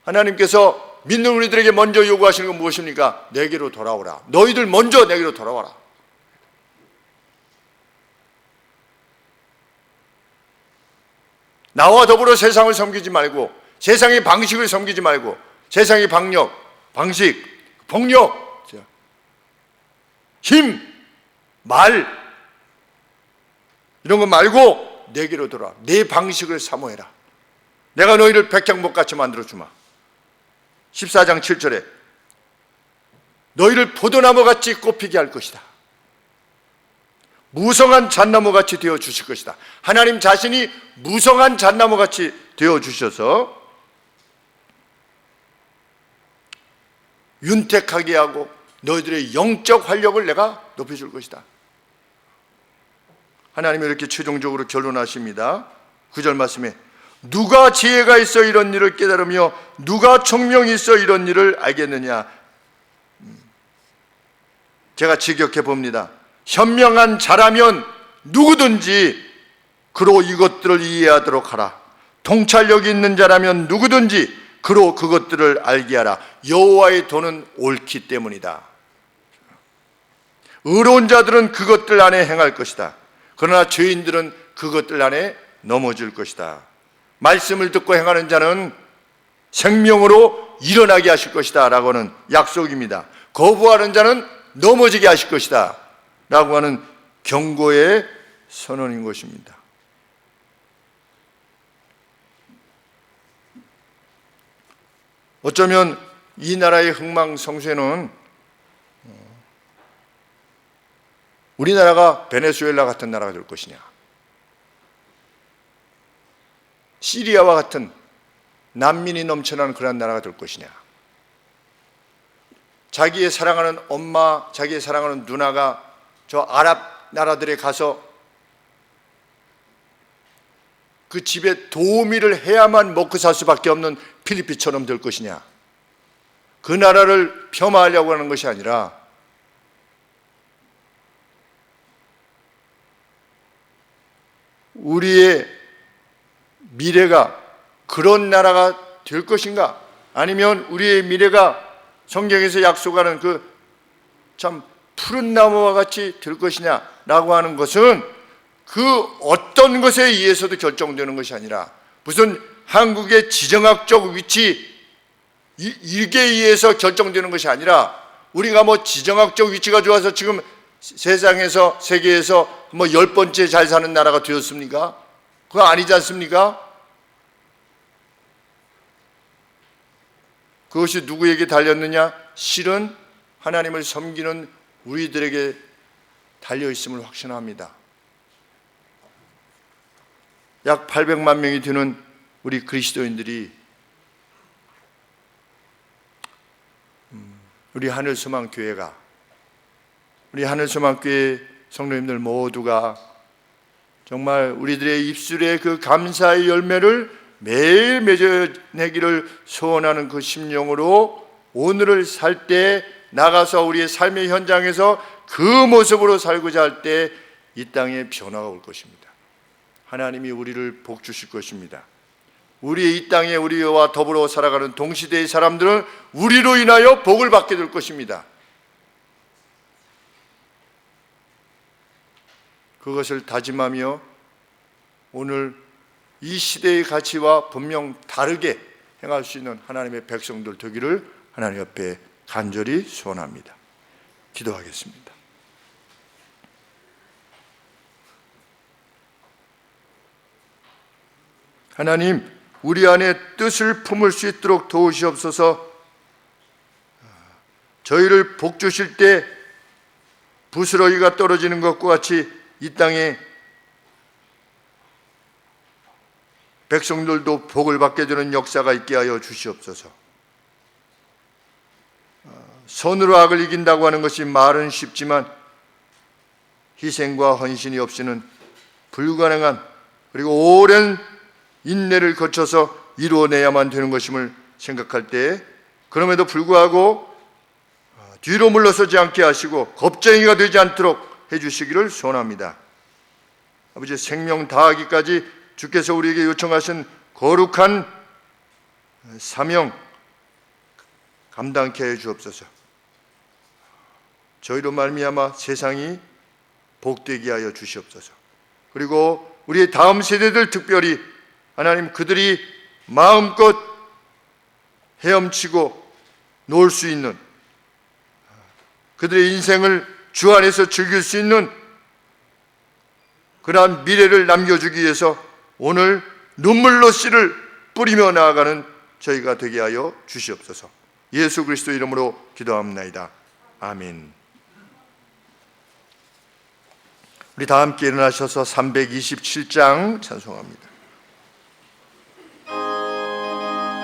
하나님께서 믿는 우리들에게 먼저 요구하시는 건 무엇입니까? 내게로 돌아오라. 너희들 먼저 내게로 돌아와라. 나와 더불어 세상을 섬기지 말고, 세상의 방식을 섬기지 말고, 세상의 방식, 폭력, 힘, 말 이런 거 말고 내게로 돌아와. 내 방식을 사모해라. 내가 너희를 백향목같이 만들어주마. 14장 7절에 너희를 포도나무같이 꽃피게 할 것이다. 무성한 잣나무같이 되어주실 것이다. 하나님 자신이 무성한 잣나무같이 되어주셔서 윤택하게 하고 너희들의 영적 활력을 내가 높여줄 것이다. 하나님이 이렇게 최종적으로 결론하십니다. 9절 말씀에 누가 지혜가 있어 이런 일을 깨달으며 누가 총명이 있어 이런 일을 알겠느냐. 제가 직역해 봅니다. 현명한 자라면 누구든지 그로 이것들을 이해하도록 하라. 통찰력이 있는 자라면 누구든지 그로 그것들을 알게 하라. 여호와의 도는 옳기 때문이다. 의로운 자들은 그것들 안에 행할 것이다. 그러나 죄인들은 그것들 안에 넘어질 것이다. 말씀을 듣고 행하는 자는 생명으로 일어나게 하실 것이다 라고는 약속입니다. 거부하는 자는 넘어지게 하실 것이다 라고 하는 경고의 선언인 것입니다. 어쩌면 이 나라의 흥망성쇠는 우리나라가 베네수엘라 같은 나라가 될 것이냐, 시리아와 같은 난민이 넘쳐나는 그런 나라가 될 것이냐, 자기의 사랑하는 엄마, 자기의 사랑하는 누나가 저 아랍 나라들에 가서 그 집에 도우미를 해야만 먹고 살 수밖에 없는 필리핀처럼 될 것이냐. 그 나라를 폄하하려고 하는 것이 아니라 우리의 미래가 그런 나라가 될 것인가, 아니면 우리의 미래가 성경에서 약속하는 그 참 푸른 나무와 같이 될 것이냐라고 하는 것은 그 어떤 것에 의해서도 결정되는 것이 아니라 무슨 한국의 지정학적 위치 이게 의해서 결정되는 것이 아니라 우리가 뭐 지정학적 위치가 좋아서 지금 세상에서 세계에서 뭐 10번째 잘 사는 나라가 되었습니까? 그거 아니지 않습니까? 그것이 누구에게 달렸느냐? 실은 하나님을 섬기는 우리들에게 달려있음을 확신합니다. 약 800만 명이 되는 우리 그리스도인들이 우리 하늘소망교회가 우리 하늘소망교회 성도님들 모두가 정말 우리들의 입술에 그 감사의 열매를 매일 맺어내기를 소원하는 그 심령으로 오늘을 살 때 나가서 우리의 삶의 현장에서 그 모습으로 살고자 할 때 이 땅에 변화가 올 것입니다. 하나님이 우리를 복 주실 것입니다. 우리의 이 땅에 우리와 더불어 살아가는 동시대의 사람들은 우리로 인하여 복을 받게 될 것입니다. 그것을 다짐하며 오늘 이 시대의 가치와 분명 다르게 행할 수 있는 하나님의 백성들 되기를 하나님 앞에 간절히 소원합니다. 기도하겠습니다. 하나님, 우리 안에 뜻을 품을 수 있도록 도우시옵소서. 저희를 복 주실 때 부스러기가 떨어지는 것과 같이 이 땅에 백성들도 복을 받게 되는 역사가 있게 하여 주시옵소서. 손으로 악을 이긴다고 하는 것이 말은 쉽지만 희생과 헌신이 없이는 불가능한, 그리고 오랜 인내를 거쳐서 이루어내야만 되는 것임을 생각할 때, 그럼에도 불구하고 뒤로 물러서지 않게 하시고 겁쟁이가 되지 않도록 해주시기를 소원합니다. 아버지, 생명 다하기까지 주께서 우리에게 요청하신 거룩한 사명 감당케 해 주옵소서. 저희로 말미암아 세상이 복되게 하여 주시옵소서. 그리고 우리의 다음 세대들, 특별히 하나님, 그들이 마음껏 헤엄치고 놀 수 있는, 그들의 인생을 주 안에서 즐길 수 있는 그러한 미래를 남겨주기 위해서 오늘 눈물로 씨를 뿌리며 나아가는 저희가 되게 하여 주시옵소서. 예수 그리스도 이름으로 기도합나이다. 아멘. 우리 다 함께 일어나셔서 327장 찬송합니다.